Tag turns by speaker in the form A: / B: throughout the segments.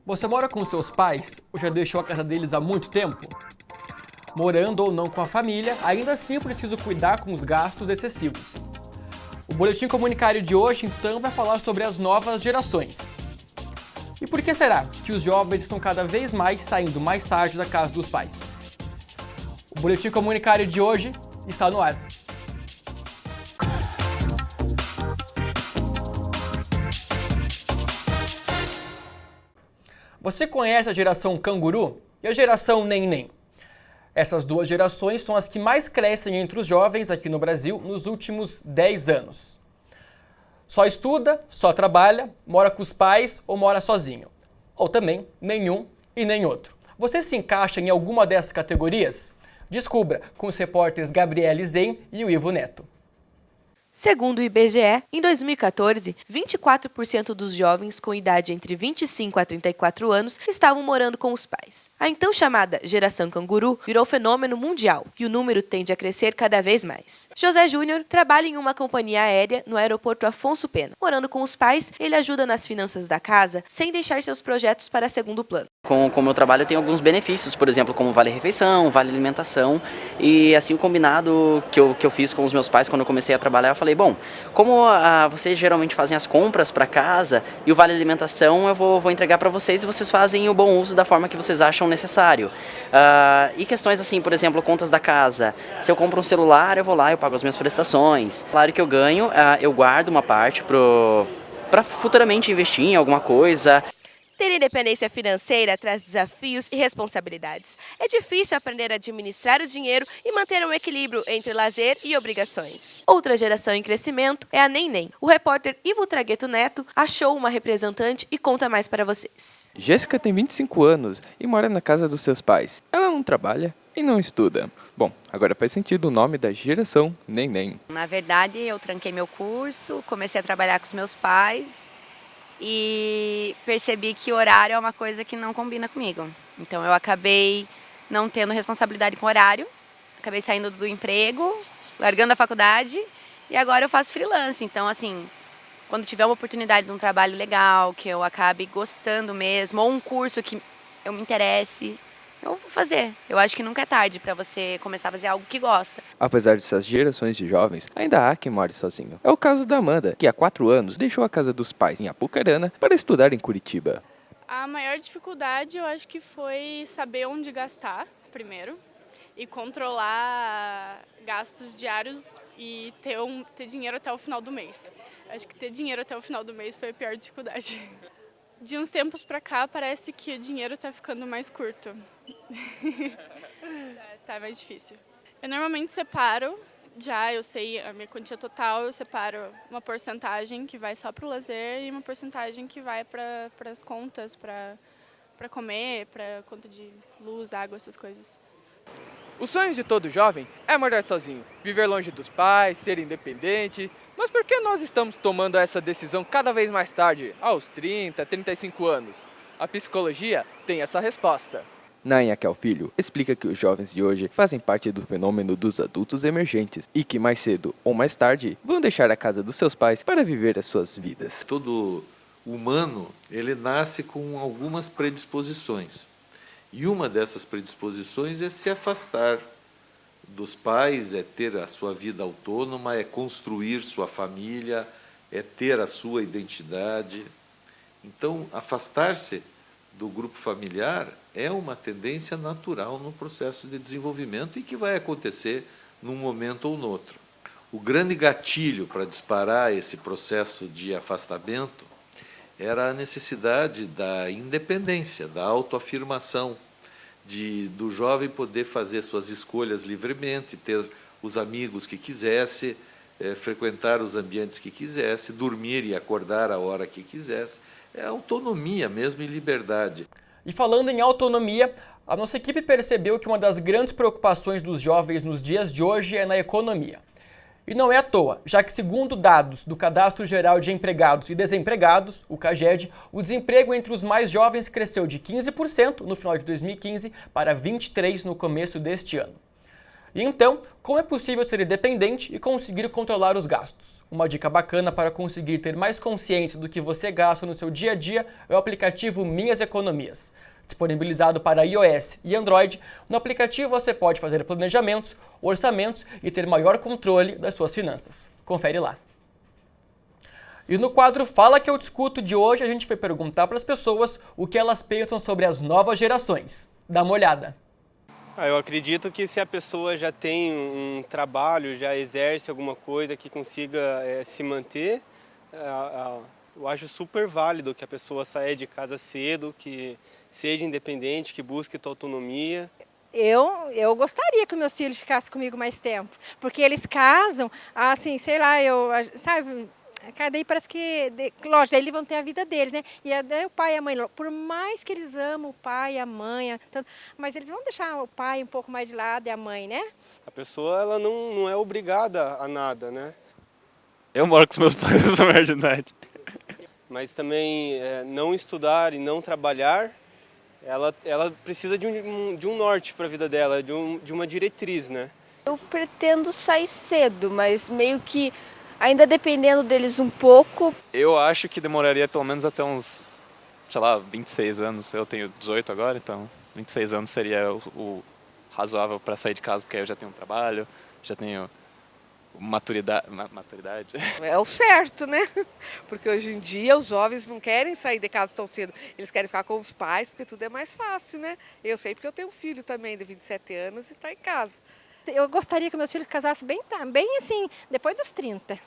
A: Você mora com seus pais ou já deixou a casa deles há muito tempo? Morando ou não com a família, ainda assim é preciso cuidar com os gastos excessivos. O Boletim Comunitário de hoje, então, vai falar sobre as novas gerações. E por que será que os jovens estão cada vez mais saindo mais tarde da casa dos pais? O Boletim Comunitário de hoje está no ar. Você conhece a geração canguru e a geração neném? Essas duas gerações são as que mais crescem entre os jovens aqui no Brasil nos últimos 10 anos. Só estuda, só trabalha, mora com os pais ou mora sozinho. Ou também nenhum e nem outro. Você se encaixa em alguma dessas categorias? Descubra com os repórteres Gabriele Zen e o Ivo Neto.
B: Segundo o IBGE, em 2014, 24% dos jovens com idade entre 25 a 34 anos estavam morando com os pais. A então chamada geração canguru virou fenômeno mundial e o número tende a crescer cada vez mais. José Júnior trabalha em uma companhia aérea no aeroporto Afonso Pena. Morando com os pais, ele ajuda nas finanças da casa sem deixar seus projetos para segundo plano.
C: Com o meu trabalho eu tenho alguns benefícios, por exemplo, como vale-refeição, vale-alimentação, e assim o combinado que eu fiz com os meus pais quando eu comecei a trabalhar, eu falei, bom, como vocês geralmente fazem as compras para casa e o vale-alimentação eu vou entregar para vocês e vocês fazem o bom uso da forma que vocês acham necessário. E questões assim, por exemplo, contas da casa, se eu compro um celular eu vou lá, eu pago as minhas prestações. Claro que eu ganho, eu guardo uma parte para futuramente investir em alguma coisa.
B: Ter independência financeira traz desafios e responsabilidades. É difícil aprender a administrar o dinheiro e manter um equilíbrio entre lazer e obrigações. Outra geração em crescimento é a Neném. O repórter Ivo Tragueto Neto achou uma representante e conta mais para vocês.
D: Jéssica tem 25 anos e mora na casa dos seus pais. Ela não trabalha e não estuda. Bom, agora faz sentido o nome da geração Neném.
E: Na verdade, eu tranquei meu curso, comecei a trabalhar com os meus pais e percebi que horário é uma coisa que não combina comigo. Então eu acabei não tendo responsabilidade com horário, acabei saindo do emprego, largando a faculdade e agora eu faço freelance. Então assim, quando tiver uma oportunidade de um trabalho legal, que eu acabe gostando mesmo, ou um curso que eu me interesse, eu vou fazer. Eu acho que nunca é tarde para você começar a fazer algo que gosta.
D: Apesar dessas gerações de jovens, ainda há quem more sozinho. É o caso da Amanda, que há 4 anos deixou a casa dos pais em Apucarana para estudar em Curitiba.
F: A maior dificuldade eu acho que foi saber onde gastar, primeiro, e controlar gastos diários e ter dinheiro até o final do mês. Acho que ter dinheiro até o final do mês foi a pior dificuldade. De uns tempos pra cá, parece que o dinheiro tá ficando mais curto. Tá mais difícil. Eu normalmente separo, eu sei a minha quantia total, eu separo uma porcentagem que vai só pro lazer e uma porcentagem que vai para as contas, para comer, para conta de luz, água, essas coisas.
G: O sonho de todo jovem é morar sozinho, viver longe dos pais, ser independente. Mas por que nós estamos tomando essa decisão cada vez mais tarde, aos 30, 35 anos? A psicologia tem essa resposta.
D: Nainha Filho explica que os jovens de hoje fazem parte do fenômeno dos adultos emergentes e que mais cedo ou mais tarde vão deixar a casa dos seus pais para viver as suas vidas.
H: Todo humano, ele nasce com algumas predisposições. E uma dessas predisposições é se afastar dos pais, é ter a sua vida autônoma, é construir sua família, é ter a sua identidade. Então, afastar-se do grupo familiar é uma tendência natural no processo de desenvolvimento e que vai acontecer num momento ou no outro. O grande gatilho para disparar esse processo de afastamento era a necessidade da independência, da autoafirmação, do jovem poder fazer suas escolhas livremente, ter os amigos que quisesse, frequentar os ambientes que quisesse, dormir e acordar a hora que quisesse. É autonomia mesmo e liberdade.
A: E falando em autonomia, a nossa equipe percebeu que uma das grandes preocupações dos jovens nos dias de hoje é na economia. E não é à toa, já que segundo dados do Cadastro Geral de Empregados e Desempregados, o CAGED, o desemprego entre os mais jovens cresceu de 15% no final de 2015 para 23% no começo deste ano. E então, como é possível ser independente e conseguir controlar os gastos? Uma dica bacana para conseguir ter mais consciência do que você gasta no seu dia a dia é o aplicativo Minhas Economias. Disponibilizado para iOS e Android, no aplicativo você pode fazer planejamentos, orçamentos e ter maior controle das suas finanças. Confere lá. E no quadro Fala Que Eu Discuto de hoje, a gente foi perguntar para as pessoas o que elas pensam sobre as novas gerações. Dá uma olhada.
I: Eu acredito que se a pessoa já tem um trabalho, já exerce alguma coisa que consiga se manter, eu acho super válido que a pessoa saia de casa cedo, que seja independente, que busque sua autonomia.
J: Eu gostaria que meus filhos ficassem comigo mais tempo, porque eles casam, assim, sei lá, sabe... Daí parece que, lógico, daí eles vão ter a vida deles, né? E daí o pai e a mãe, por mais que eles amam o pai e a mãe, mas eles vão deixar o pai um pouco mais de lado e a mãe, né?
I: A pessoa ela não é obrigada a nada, né?
K: Eu moro com os meus pais, eu sou maior de idade.
I: Mas também não estudar e não trabalhar, ela precisa de um norte para a vida dela, de uma diretriz, né?
L: Eu pretendo sair cedo, mas meio que ainda dependendo deles um pouco.
K: Eu acho que demoraria pelo menos até uns, sei lá, 26 anos. Eu tenho 18 agora, então 26 anos seria o razoável para sair de casa, porque aí eu já tenho um trabalho, já tenho maturidade.
M: É o certo, né? Porque hoje em dia os jovens não querem sair de casa tão cedo. Eles querem ficar com os pais, porque tudo é mais fácil, né? Eu sei porque eu tenho um filho também de 27 anos e está em casa.
J: Eu gostaria que meus filhos casassem bem assim, depois dos 30.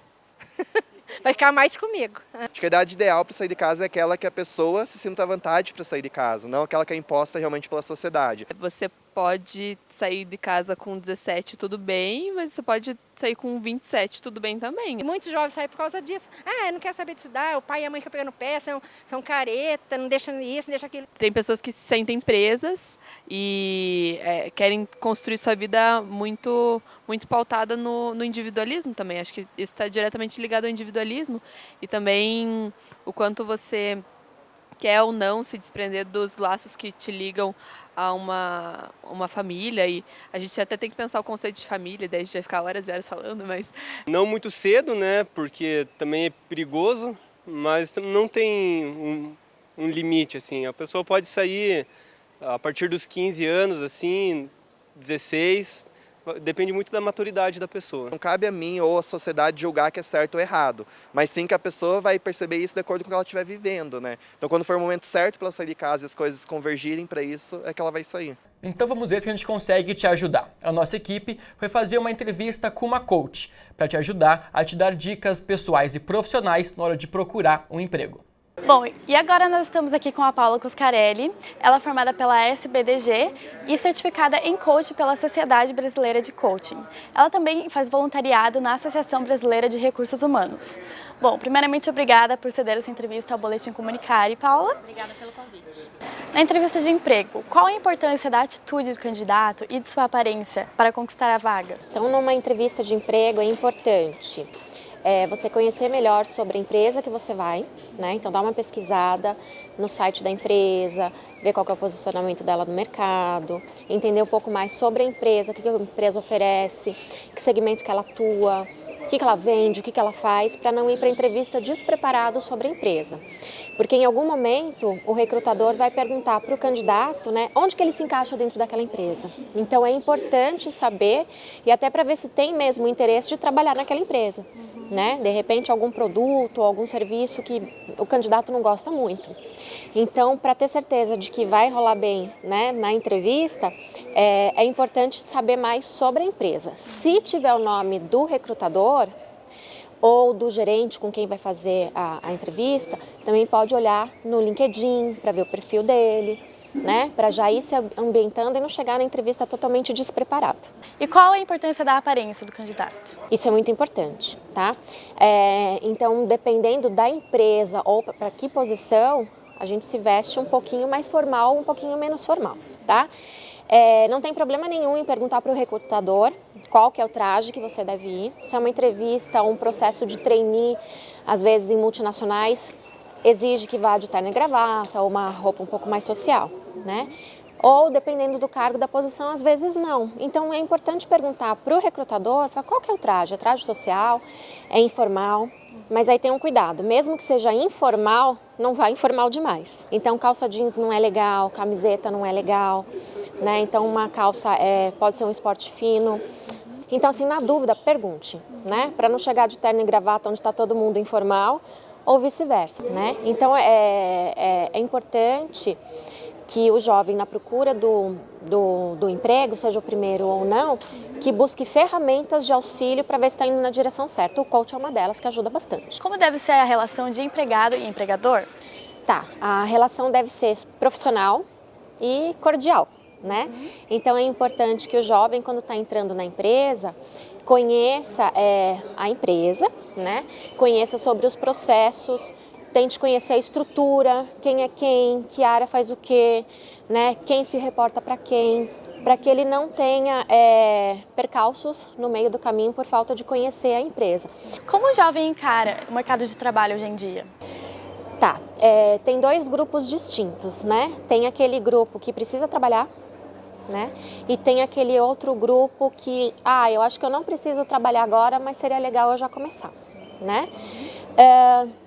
J: Vai ficar mais comigo.
N: Acho que a idade ideal para sair de casa é aquela que a pessoa se sinta à vontade para sair de casa, não aquela que é imposta realmente pela sociedade.
L: Você pode sair de casa com 17, tudo bem, mas você pode sair com 27, tudo bem também.
J: E muitos jovens saem por causa disso. Não quer saber de estudar, o pai e a mãe ficam pegando pé, são careta, não deixam isso, não deixam aquilo.
L: Tem pessoas que se sentem presas e querem construir sua vida muito pautada no individualismo também. Acho que isso está diretamente ligado ao individualismo e também o quanto você quer ou não se desprender dos laços que te ligam a uma família, e a gente até tem que pensar o conceito de família, daí a gente vai ficar horas e horas falando, mas...
I: Não muito cedo, né, porque também é perigoso, mas não tem um limite, assim. A pessoa pode sair a partir dos 15 anos, assim, 16... Depende muito da maturidade da pessoa.
N: Não cabe a mim ou a sociedade julgar que é certo ou errado, mas sim que a pessoa vai perceber isso de acordo com o que ela estiver vivendo, né? Então, quando for o momento certo para ela sair de casa e as coisas convergirem para isso, é que ela vai sair.
A: Então vamos ver se a gente consegue te ajudar. A nossa equipe foi fazer uma entrevista com uma coach para te ajudar a te dar dicas pessoais e profissionais na hora de procurar um emprego.
O: Bom, e agora nós estamos aqui com a Paula Cuscarelli. Ela é formada pela SBDG e certificada em coach pela Sociedade Brasileira de Coaching. Ela também faz voluntariado na Associação Brasileira de Recursos Humanos. Bom, primeiramente, obrigada por ceder essa entrevista ao Boletim Comunicare, Paula.
P: Obrigada pelo convite.
O: Na entrevista de emprego, qual a importância da atitude do candidato e de sua aparência para conquistar a vaga?
P: Então, numa entrevista de emprego é importante você conhecer melhor sobre a empresa que você vai, né? Então dá uma pesquisada no site da empresa, ver qual que é o posicionamento dela no mercado, entender um pouco mais sobre a empresa, o que a empresa oferece, que segmento que ela atua, o que ela vende, o que ela faz, para não ir para a entrevista despreparado sobre a empresa. Porque em algum momento o recrutador vai perguntar para o candidato, né, onde que ele se encaixa dentro daquela empresa. Então é importante saber, e até para ver se tem mesmo o interesse de trabalhar naquela empresa. Né? De repente algum produto ou algum serviço que o candidato não gosta muito. Então, para ter certeza de que vai rolar bem, né, na entrevista, é importante saber mais sobre a empresa. Se tiver o nome do recrutador ou do gerente com quem vai fazer a entrevista, também pode olhar no LinkedIn para ver o perfil dele, né, para já ir se ambientando e não chegar na entrevista totalmente despreparado.
O: E qual a importância da aparência do candidato?
P: Isso é muito importante, tá? Então, dependendo da empresa ou para que posição, a gente se veste um pouquinho mais formal, um pouquinho menos formal, tá? Não tem problema nenhum em perguntar para o recrutador qual que é o traje que você deve ir. Se é uma entrevista ou um processo de trainee, às vezes em multinacionais, exige que vá de terno e gravata ou uma roupa um pouco mais social, né? Ou, dependendo do cargo, da posição, às vezes não. Então, é importante perguntar para o recrutador qual que é o traje. É traje social? É informal? Mas aí tem um cuidado, mesmo que seja informal, não vai informal demais. Então, calça jeans não é legal, camiseta não é legal, né? Então, uma calça pode ser um esporte fino. Então, assim, na dúvida, pergunte, né? Para não chegar de terno e gravata onde está todo mundo informal ou vice-versa, né? Então, é importante que o jovem, na procura do emprego, seja o primeiro ou não, que busque ferramentas de auxílio para ver se está indo na direção certa. O coach é uma delas que ajuda bastante.
O: Como deve ser a relação de empregado e empregador?
P: Tá, a relação deve ser profissional e cordial, né? Então é importante que o jovem, quando está entrando na empresa, conheça a empresa, né? Conheça sobre os processos, tente conhecer a estrutura, quem é quem, que área faz o quê, né? Quem se reporta para quem, para que ele não tenha percalços no meio do caminho por falta de conhecer a empresa.
O: Como o jovem encara o mercado de trabalho hoje em dia?
P: Tá, tem dois grupos distintos, né? Tem aquele grupo que precisa trabalhar, né? E tem aquele outro grupo que, eu acho que eu não preciso trabalhar agora, mas seria legal eu já começar, né?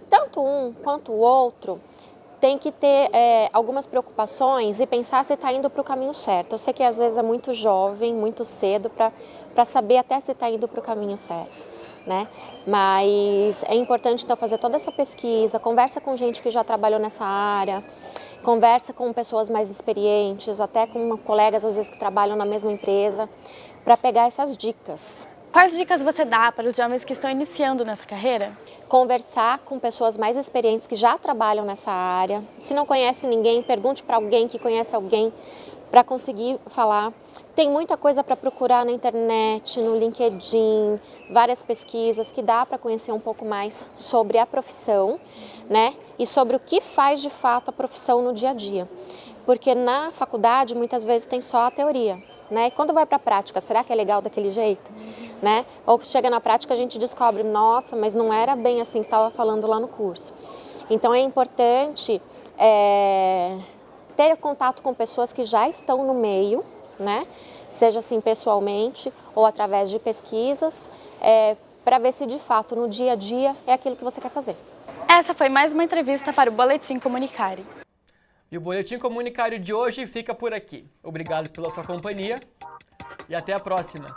P: Tanto um quanto o outro tem que ter algumas preocupações e pensar se está indo para o caminho certo. Eu sei que às vezes é muito jovem, muito cedo para saber até se está indo para o caminho certo, né? Mas é importante então fazer toda essa pesquisa, conversa com gente que já trabalhou nessa área, conversa com pessoas mais experientes, até com colegas às vezes que trabalham na mesma empresa, para pegar essas dicas.
O: Quais dicas você dá para os jovens que estão iniciando nessa carreira?
P: Conversar com pessoas mais experientes que já trabalham nessa área. Se não conhece ninguém, pergunte para alguém que conhece alguém para conseguir falar. Tem muita coisa para procurar na internet, no LinkedIn, várias pesquisas que dá para conhecer um pouco mais sobre a profissão, né? E sobre o que faz de fato a profissão no dia a dia. Porque na faculdade muitas vezes tem só a teoria, né? E quando vai para a prática, será que é legal daquele jeito? Né? Ou chega na prática a gente descobre, nossa, mas não era bem assim que estava falando lá no curso. Então é importante ter contato com pessoas que já estão no meio, né? Seja assim pessoalmente ou através de pesquisas, para ver se de fato no dia a dia é aquilo que você quer fazer.
O: Essa foi mais uma entrevista para o Boletim Comunicare.
A: E o Boletim Comunicário de hoje fica por aqui. Obrigado pela sua companhia e até a próxima.